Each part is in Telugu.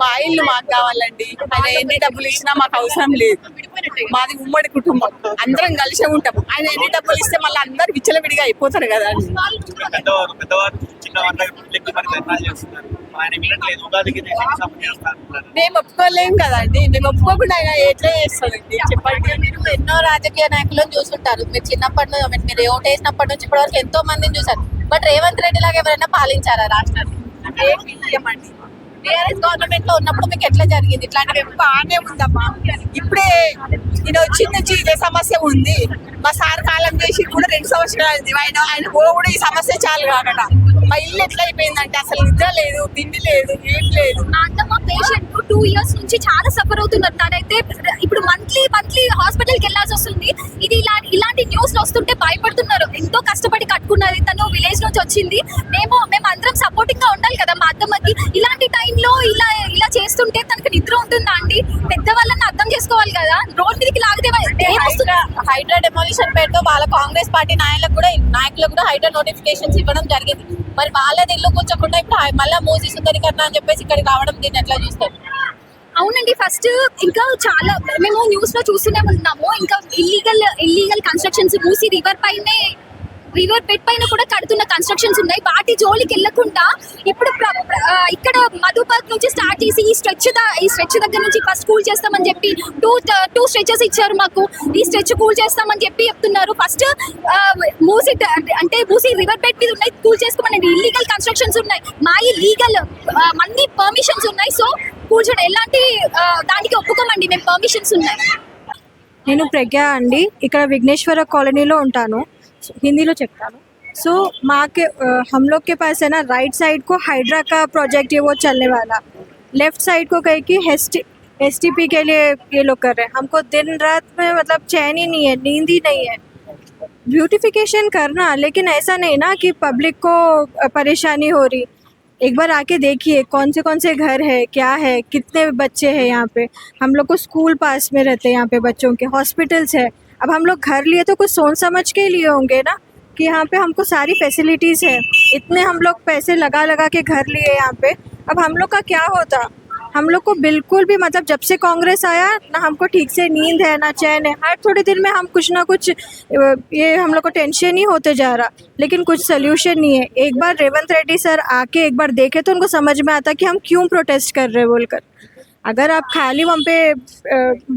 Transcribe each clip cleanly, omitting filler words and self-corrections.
మా ఇల్లు మాకు కావాలండి. ఆయన ఎన్ని డబ్బులు ఇచ్చినా మాకు అవసరం లేదు. మాది ఉమ్మడి కుటుంబం, అందరం కలిసే ఉంటాం. ఆయన ఎన్ని డబ్బులు ఇస్తే మళ్ళీ అందరు విచ్చలవిడిగా అయిపోతారు కదా అండి. మేము ఒప్పుకోలేం కదండి. మేము ఒప్పుకోకుండా ఆయన ఎట్లా చేస్తాడండి చెప్పండి. మీరు ఎన్నో రాజకీయ నాయకులను చూసుంటారు. మీరు చిన్నప్పటి నుంచి, మీరు ఓటు వేసినప్పటి నుంచి ఇప్పటి వరకు ఎంతో మందిని చూసారు. బట్ రేవంత్ రెడ్డి లాగా ఎవరైనా పాలించారా రాష్ట్రాన్ని? టీఆర్ఎస్ గవర్నమెంట్ లో ఉన్నప్పుడు మీకు ఎట్లా జరిగింది? ఇట్లాంటివి బాగానే ఉందమ్మా. ఇప్పుడే నేను వచ్చిన నుంచి ఇదే సమస్య ఉంది. మా సార్ కాలం చేసి కూడా 2 సంవత్సరాలు ఆయన కూడా ఈ సమస్య చాలు కాకట. మా ఇల్లు ఎట్లా అయిపోయిందంటే అసలు నిద్ర లేదు, తిండి లేదు, ఏం లేదు. మా అత్తమ్మ పేషెంట్ 2 years నుంచి చాలా సఫర్ అవుతున్నారు. తనైతే ఇప్పుడు మంత్లీ హాస్పిటల్కి వెళ్ళాల్సి వస్తుంది. ఇది ఇలాంటి న్యూస్ వస్తుంటే భయపడుతున్నారు. ఎంతో కష్టపడి కట్టుకున్నది, తను విలేజ్ నుంచి వచ్చింది. మేము అందరం సపోర్టింగ్ గా ఉండాలి కదా మా అత్తమ్మకి. ఇలాంటి టైంలో ఇలా చేస్తుంటే తనకు నిద్ర ఉంటుందా అండి? పెద్దవాళ్ళని అర్థం చేసుకోవాలి కదా. రోడ్ మీదకి లాగితే హైడ్రా డెమాలిషన్ పేరుతో వాళ్ళ కాంగ్రెస్ పార్టీ నాయకులకు కూడా హైడ్రా నోటిఫికేషన్స్ ఇవ్వడం జరిగింది. మరి వాళ్ళది ఇల్లు కూర్చోకుండా ఇప్పుడు మళ్ళీ మూసీ సుందరీకరణ అని చెప్పేసి ఇక్కడికి రావడం, దీన్ని ఎట్లా చూస్తారు? అవునండి, ఫస్ట్ ఇంకా చాలా మేము న్యూస్ లో చూస్తూనే ఉన్నాము. ఇంకా illegal constructions Musi river bed పైన కూడా కడుతున్న కన్స్ట్రక్షన్స్ ఉన్నాయి. వాటి జోలికి వెళ్లకుండా ఇప్పుడు ఇక్కడ మధుపర్క్ నుంచి స్టార్ట్ చేసి ఈ స్ట్రెచ్ దగ్గర నుంచి ఫస్ట్ కూల్ చేస్తామని చెప్పి టూ స్ట్రెచెస్ ఇచ్చారు మాకు. ఈ స్ట్రెచ్ కూల్ చేస్తామని చెప్పి చెప్తున్నారు. ఫస్ట్ మూసీ రివర్ బెడ్ మీద ఉన్నాయి, కూల్ చేసుకోమని. ఇల్లీగల్ కన్స్ట్రక్షన్స్ ఉన్నాయి, మాయి లీగల్ అన్ని పర్మిషన్స్ ఉన్నాయి. సో కూర్చోండి, ఎలాంటి దానికి ఒప్పుకోమండి, మేము పర్మిషన్స్ ఉన్నాయి. నేను ప్రజ్ఞ అండి, ఇక్కడ విఘ్నేశ్వర కాలనీలో ఉంటాను. हिंदी చెప్తాను. सो माँ के हम लोग के पास है ना, राइट साइड को हाइड्रा का प्रोजेक्ट है वो चलने वाला, लेफ्ट साइड को कहे कि STP के लिए ये लोग कर रहे हैं. हमको दिन रात में मतलब चैन ही नहीं है, नींद ही नहीं है. ब्यूटिफिकेशन करना, लेकिन ऐसा नहीं ना कि पब्लिक को परेशानी हो रही. एक बार आके देखिए कौन से घर है, क्या है, कितने बच्चे हैं यहाँ पे. हम लोग को स्कूल पास में रहते हैं, यहाँ पे बच्चों के हॉस्पिटल्स है. अब हम लोग घर लिए तो कुछ सोच समझ के लिए होंगे ना, कि यहाँ पे हमको सारी फैसिलिटीज़ है. इतने हम लोग पैसे लगा के घर लिए यहाँ पे. अब हम लोग का क्या होता? हम लोग को बिल्कुल भी मतलब जब से कांग्रेस आया ना, हमको ठीक से नींद है ना चैन है. हर थोड़े दिन में हम कुछ ना कुछ ये हम लोग को टेंशन ही होते जा रहा, लेकिन कुछ सोल्यूशन नहीं है. एक बार रेवंत रेड्डी सर आके एक बार देखे तो उनको समझ में आता कि हम क्यों प्रोटेस्ट कर रहे बोलकर. अगर आप खाली वहाँ पे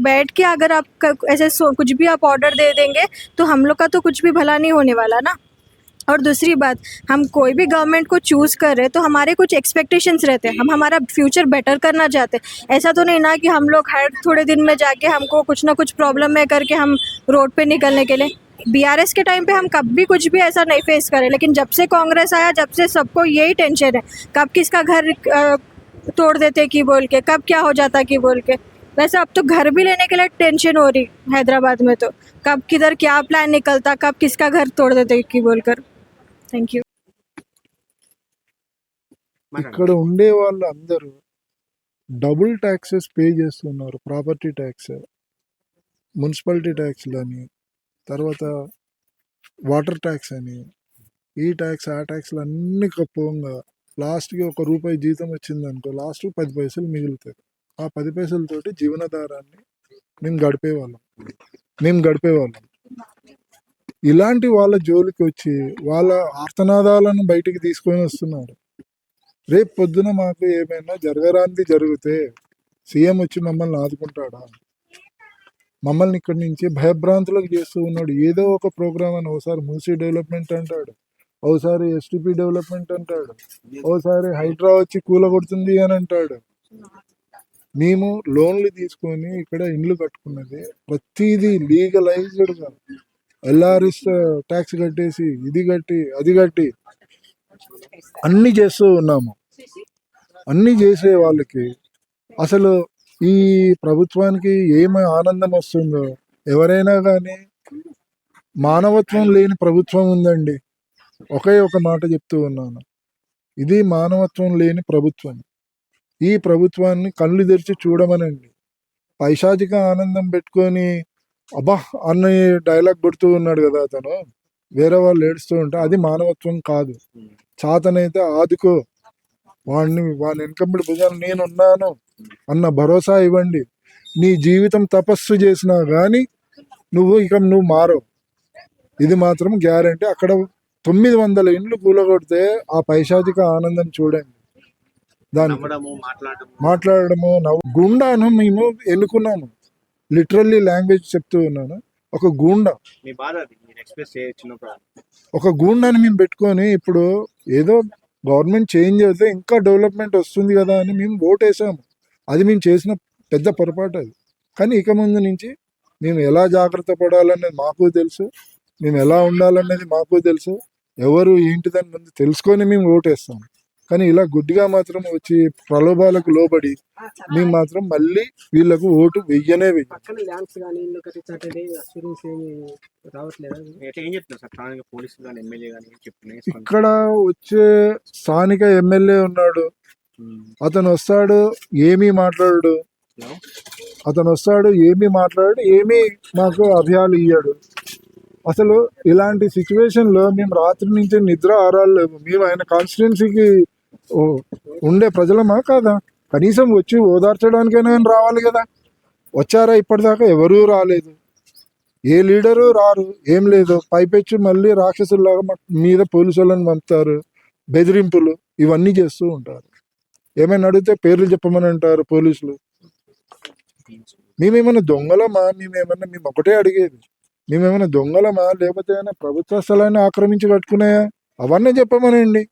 बैठ के अगर आप ऐसे कुछ भी आप ऑर्डर दे देंगे तो हम लोग का तो कुछ भी भला नहीं होने वाला ना. और दूसरी बात, हम कोई भी गवर्नमेंट को चूज़ कर रहे तो हमारे कुछ एक्सपेक्टेशंस रहते हैं. हम हमारा फ्यूचर बेटर करना चाहते हैं. ऐसा तो नहीं ना कि हम लोग हर थोड़े दिन में जाके हमको कुछ ना कुछ प्रॉब्लम में करके हम रोड पे निकलने के लिए. BRS के टाइम पे हम कभी कुछ भी ऐसा नहीं फेस करें, लेकिन जब से कांग्रेस आया, जब से सबको यही टेंशन है, कब किसका घर तोड़ देते कि बोल के, कब क्या हो जाता कि बोल के. वैसे अब तो घर भी लेने के लिए टेंशन हो रही हैदराबाद में. तो कब किधर क्या प्लान निकलता, कब किसका घर तोड़ देते कि बोलकर. Thank you. ఇక్కడ ఉండే వాళ్ళు అందరూ డబుల్ ట్యాక్సెస్ పే చేస్తున్నారు. ప్రాపర్టీ ట్యాక్స్, మున్సిపాలిటీ ట్యాక్స్లు అని, తర్వాత వాటర్ ట్యాక్స్ అని, ఈ ట్యాక్స్ ఆ ట్యాక్స్లు అన్ని కప్పంగా లాస్ట్కి ₹1 జీతం వచ్చింది అనుకో, లాస్ట్ 10 పైసలు మిగులుతుంది. ఆ 10 పైసలతోటి జీవనాధారాన్ని మేము గడిపేవాళ్ళం. ఇలాంటి వాళ్ళ జోలికి వచ్చి వాళ్ళ ఆర్తనాదాలను బయటికి తీసుకొని వస్తున్నారు. రేపు పొద్దున మాకు ఏమైనా జరగరానిది జరిగితే సీఎం వచ్చి మమ్మల్ని ఆదుకుంటాడా? మమ్మల్ని ఇక్కడి నుంచి భయభ్రాంతులకు చేస్తూ ఉన్నాడు. ఏదో ఒక ప్రోగ్రామ్ అని ఒకసారి మూసీ డెవలప్మెంట్ అంటాడు, ఒకసారి STP డెవలప్మెంట్ అంటాడు, ఒకసారి హైడ్రా వచ్చి కూలగొడుతుంది అని అంటాడు. మేము లోన్లు తీసుకొని ఇక్కడ ఇండ్లు కట్టుకున్నది ప్రతిదీ లీగలైజ్డ్గా, LRS ట్యాక్స్ కట్టేసి, ఇది కట్టి అది కట్టి అన్ని చేస్తూ ఉన్నాము. అన్ని చేసే వాళ్ళకి అసలు ఈ ప్రభుత్వానికి ఏమి ఆనందం వస్తుందో. ఎవరైనా కానీ మానవత్వం లేని ప్రభుత్వం ఉందండి. ఒకే ఒక మాట చెప్తూ ఉన్నాను, ఇది మానవత్వం లేని ప్రభుత్వం. ఈ ప్రభుత్వాన్ని కళ్ళు తెరిచి చూడమనండి. పైశాచిక ఆనందం పెట్టుకొని అబ్బా అన్న డైలాగ్ కొడుతూ ఉన్నాడు కదా అతను, వేరే వాళ్ళు ఏడుస్తూ ఉంటే అది మానవత్వం కాదు. చాతనైతే ఆదుకో, వాడిని వెనకబడి భుజాలు నేనున్నాను, అన్న భరోసా ఇవ్వండి. నీ జీవితం తపస్సు చేసినా కానీ నువ్వు మారవు. ఇది మాత్రం గ్యారంటీ. అక్కడ 900 ఇండ్లు కూలగొడితే ఆ పైశాచిక ఆనందం చూడండి. దాని నమ్మడము, మాట్లాడడము గుండాను మేము ఎన్నుకున్నాము. లిటరల్లీ లాంగ్వేజ్ చెప్తూ ఉన్నాను. ఒక గూండా, మీ బాధ అది మీరు ఎక్స్ప్రెస్ చేయొచ్చు. ఒక గూండాని మేము పెట్టుకొని ఇప్పుడు ఏదో గవర్నమెంట్ చేంజ్ అయితే ఇంకా డెవలప్మెంట్ వస్తుంది కదా అని మేము ఓటేసాము. అది మేము చేసిన పెద్ద పొరపాటు అది. కానీ ఇక ముందు నుంచి మేము ఎలా జాగ్రత్త పడాలనేది మాకు తెలుసు, మేము ఎలా ఉండాలనేది మాకు తెలుసు. ఎవరు ఏంటిదని ముందు తెలుసుకొని మేము ఓటేస్తాం. కానీ ఇలా గుడ్డిగా మాత్రం వచ్చి ప్రలోభాలకు లోబడి మేము మాత్రం మళ్ళీ వీళ్ళకు ఓటు వెయ్యనే వెయ్యం. పక్కన ల్యాండ్స్ కానీ ఇల్లు కట్టించంటే అసూరెన్స్ ఏమి రావట్లేదా? ఏం చెప్తున్నారు సార్ స్థానిక పోలీసులు కానీ ఎమ్మెల్యే కానీ ఏం చెప్తున్నాయి? ఇక్కడ వచ్చే స్థానిక ఎమ్మెల్యే ఉన్నాడు, అతను వస్తాడు ఏమీ మాట్లాడు, ఏమీ మాకు అభయాలు ఇయ్యాడు. అసలు ఇలాంటి సిచ్యువేషన్ లో మేము రాత్రి నుంచి నిద్ర ఆరాలు లేవు. మేము ఆయన కాన్స్టిట్యున్సీకి ఉండే ప్రజలమా కాదా? కనీసం వచ్చి ఓదార్చడానికైనా రావాలి కదా. వచ్చారా? ఇప్పటిదాకా ఎవరూ రాలేదు. ఏ లీడరు రారు, ఏం లేదు. పైపెచ్చి మళ్ళీ రాక్షసుల్లాగా మీద పోలీసు వాళ్ళని పంపుతారు, బెదిరింపులు ఇవన్నీ చేస్తూ ఉంటారు. ఏమైనా అడిగితే పేర్లు చెప్పమని అంటారు పోలీసులు. మేమేమైనా దొంగలమా? మేము ఒకటే అడిగేది, మేమేమైనా దొంగలమా లేకపోతే ఏమైనా ప్రభుత్వ స్థలాన్ని ఆక్రమించి కట్టుకున్నాయా? అవన్నీ చెప్పమనండి.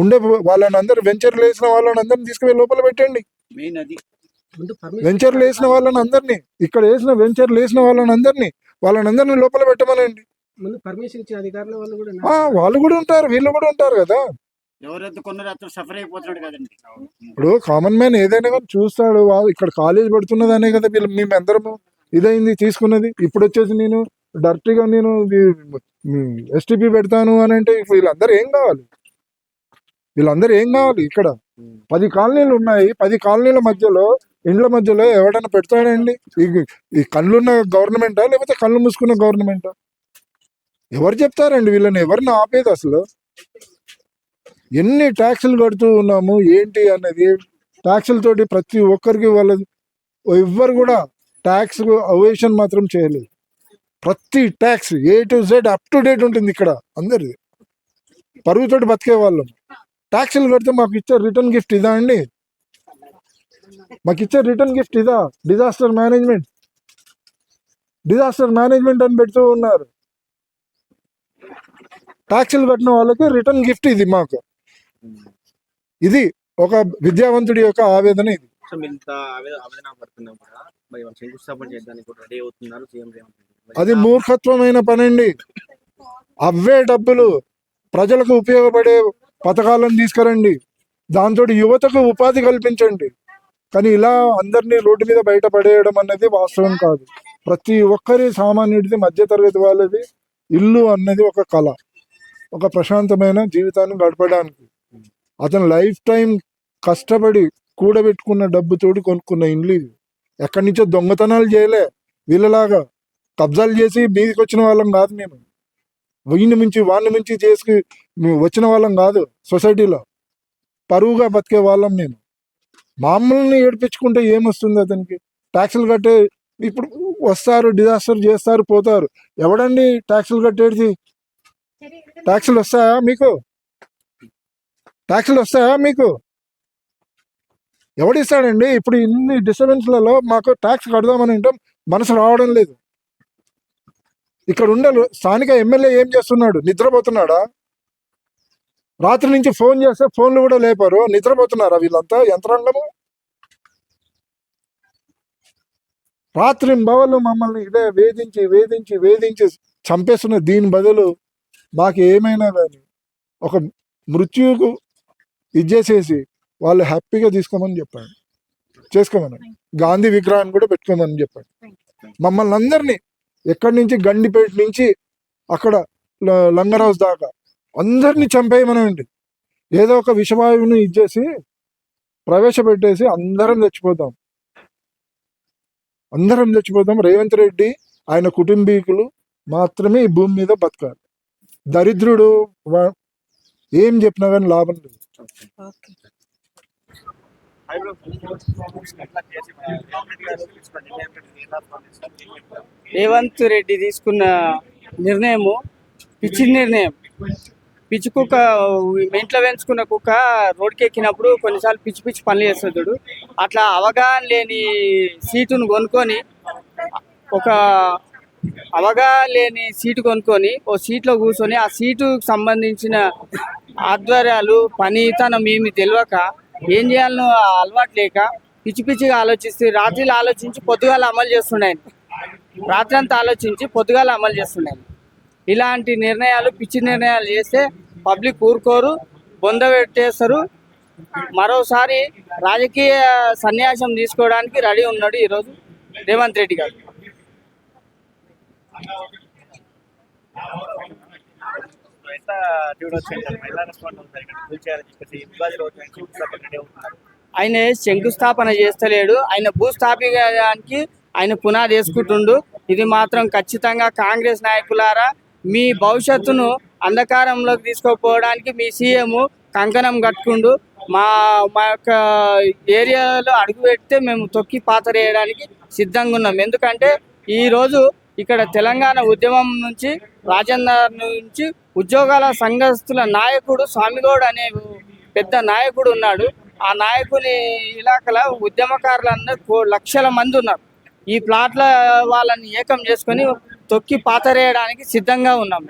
ఉండే వాళ్ళని అందరు వెంచర్లు వేసిన వాళ్ళని అందరిని తీసుకువెళ్ళి లోపల పెట్టండి. వెంచర్లు వేసిన వాళ్ళని అందరినీ, ఇక్కడ వేసిన వెంచర్లు వేసిన వాళ్ళని లోపల పెట్టమనండి. పర్మిషన్ ఇచ్చిన అధికారుల వాళ్ళు కూడా ఉంటారు, వీళ్ళు కూడా ఉంటారు కదా. ఎవరైతే కొన్నారో అతను సఫర్ అయిపోతున్నాడు కదండి. ఇప్పుడు కామన్ మ్యాన్ ఏదైనా కానీ చూస్తాడు. ఇక్కడ కాలేజ్ పడుతున్నదనే కదా మేము అందరము ఇదైంది తీసుకున్నది. ఇప్పుడు వచ్చేసి నేను డైరెక్ట్గా నేను ఎస్టీపీ పెడతాను అని అంటే వీళ్ళందరూ ఏం కావాలి? ఇక్కడ 10 కాలనీలు ఉన్నాయి. 10 కాలనీల మధ్యలో ఇండ్ల మధ్యలో ఎవడన్నా పెడతాడండి? ఈ కళ్ళున్న గవర్నమెంటా లేకపోతే కళ్ళు మూసుకున్న గవర్నమెంటా? ఎవరు చెప్తారండి వీళ్ళని? ఎవరిని ఆపేది? అసలు ఎన్ని ట్యాక్సులు కడుతూ ఉన్నాము ఏంటి అన్నది. ట్యాక్సులతోటి ప్రతి ఒక్కరికి ఎవ్వరు కూడా ట్యాక్స్ అవేషన్ మాత్రం చేయలేదు. ప్రతి tax A to Z up to date ఉంటుంది ఇక్కడ. అందరిది పరుగుతోటి బతికే వాళ్ళం. ట్యాక్సులు కడితే మాకు ఇచ్చే రిటర్న్ గిఫ్ట్ ఇదా అండి? డిజాస్టర్ మేనేజ్మెంట్ అని పెడుతూ ఉన్నారు. ట్యాక్సులు కట్టిన వాళ్ళకి రిటర్న్ గిఫ్ట్ ఇది మాకు. ఇది ఒక విద్యావంతుడి యొక్క ఆవేదన. ఇది సో మీరు ఇంత ఆవేదన పడుతున్నాం కూడా మరి వాళ్ళు శంకుస్థాపన చేయడానికి కూడా రెడీ అవుతున్నారు సీఎం రేవంత్ రెడ్డి. అది మూర్ఖత్వమైన పనండి. అవే డబ్బులు ప్రజలకు ఉపయోగపడే పథకాలను తీసుకురండి, దాంతో యువతకు ఉపాధి కల్పించండి. కానీ ఇలా అందరినీ రోడ్డు మీద బయట పడేయడం అన్నది వాస్తవం కాదు. ప్రతి ఒక్కరి సామాన్యుడిది, మధ్యతరగతి వాళ్ళది ఇల్లు అన్నది ఒక కళ, ఒక ప్రశాంతమైన జీవితాన్ని గడపడానికి. అతను లైఫ్ టైం కష్టపడి కూడబెట్టుకున్న డబ్బుతోటి కొనుక్కున్న ఇండ్లు ఇది. ఎక్కడి నుంచో దొంగతనాలు చేయలే, వీళ్ళలాగా కబ్జాలు చేసి మీదికి వచ్చిన వాళ్ళం కాదు. మేము వాడిని మించి చేసి వచ్చిన వాళ్ళం కాదు. సొసైటీలో పరువుగా బతికే వాళ్ళం మేము. మమ్మల్ని ఏడిపించుకుంటే ఏమొస్తుంది అతనికి? ట్యాక్సులు కట్టే ఇప్పుడు వస్తారు, డిజాస్టర్ చేస్తారు, పోతారు. ఎవడండి ట్యాక్సులు కట్టేది? ట్యాక్సులు వస్తాయా మీకు? ఎవడిస్తాడండి? ఇప్పుడు ఇన్ని డిస్టర్బెన్స్లలో మాకు ట్యాక్స్ కడదామని అంటే మనసు రావడం లేదు. ఇక్కడ ఉండే స్థానిక ఎమ్మెల్యే ఏం చేస్తున్నాడు? నిద్రపోతున్నాడా? రాత్రి నుంచి ఫోన్ చేస్తే ఫోన్లు కూడా లేపారు. నిద్రపోతున్నారా వీళ్ళంతా యంత్రాంగము? రాత్రి బవలు మమ్మల్ని ఇదే వేధించి చంపేస్తున్న. దీని బదులు మాకు ఏమైనా కానీ ఒక మృత్యువుకు ఇచ్చేసేసి వాళ్ళు హ్యాపీగా చేసుకోమని గాంధీ విగ్రహాన్ని కూడా పెట్టుకోమని చెప్పండి. మమ్మల్ని అందరినీ ఎక్కడి నుంచి గండిపేట నుంచి అక్కడ లంగర్ దాకా అందరినీ చంపేయమనండి. ఏదో ఒక విషవాయువుని ఇచ్చేసి ప్రవేశపెట్టేసి అందరం చచ్చిపోతాం. రేవంత్ రెడ్డి ఆయన కుటుంబీకులు మాత్రమే ఈ భూమి మీద బతకాలి. దరిద్రుడు ఏం చెప్పినా కానీ లాభం లేదు. రేవంత్ రెడ్డి తీసుకున్న నిర్ణయము పిచ్చి నిర్ణయం. పిచ్చి కుక్క, ఇంట్లో పెంచుకున్న కుక్క రోడ్డుకి ఎక్కినప్పుడు కొన్నిసార్లు పిచ్చి పిచ్చి పనులు చేస్తాడు. అట్లా అవగాహన లేని సీటును కొనుక్కొని సీటు కొనుక్కొని ఓ సీట్లో కూర్చొని ఆ సీటుకు సంబంధించిన ఆధ్వర్యాలు పనితనం ఏమి తెలియక ఏం చేయాలనో అలవాటు లేక పిచ్చి పిచ్చిగా ఆలోచిస్తే రాత్రిలో ఆలోచించి పొద్దుగాల అమలు చేస్తున్నాయి. రాత్రి అంతా ఆలోచించి పొద్దుగాల అమలు చేస్తున్నాయి. ఇలాంటి నిర్ణయాలు, పిచ్చి నిర్ణయాలు చేస్తే పబ్లిక్ ఊరుకోరు, బొంద పెట్టేస్తారు. మరోసారి రాజకీయ సన్యాసం తీసుకోవడానికి రెడీ ఉన్నాడు ఈరోజు రేవంత్ రెడ్డి గారు. ఆయన శంకుస్థాపన చేస్తలేడు, ఆయన భూస్థాపించడానికి ఆయన పునాది వేసుకుంటుండు. ఇది మాత్రం ఖచ్చితంగా కాంగ్రెస్ నాయకులారా, మీ భవిష్యత్తును అంధకారంలోకి తీసుకోపోవడానికి మీ సీఎం కంకణం కట్టుకుండు. మా యొక్క ఏరియాలో అడుగు పెడితే మేము తొక్కి పాతరేయడానికి సిద్ధంగా ఉన్నాం. ఎందుకంటే ఈరోజు ఇక్కడ తెలంగాణ ఉద్యమం నుంచి, రాజేందర్ నుంచి ఉద్యోగాల సంఘస్థుల నాయకుడు స్వామిగౌడ్ అనే పెద్ద నాయకుడు ఉన్నాడు. ఆ నాయకుని ఇలాకల ఉద్యమకారులందరూ లక్షల మంది ఉన్నారు. ఈ ప్లాట్ల వాళ్ళని ఏకం చేసుకొని తొక్కి పాతరేయడానికి సిద్ధంగా ఉన్నాం.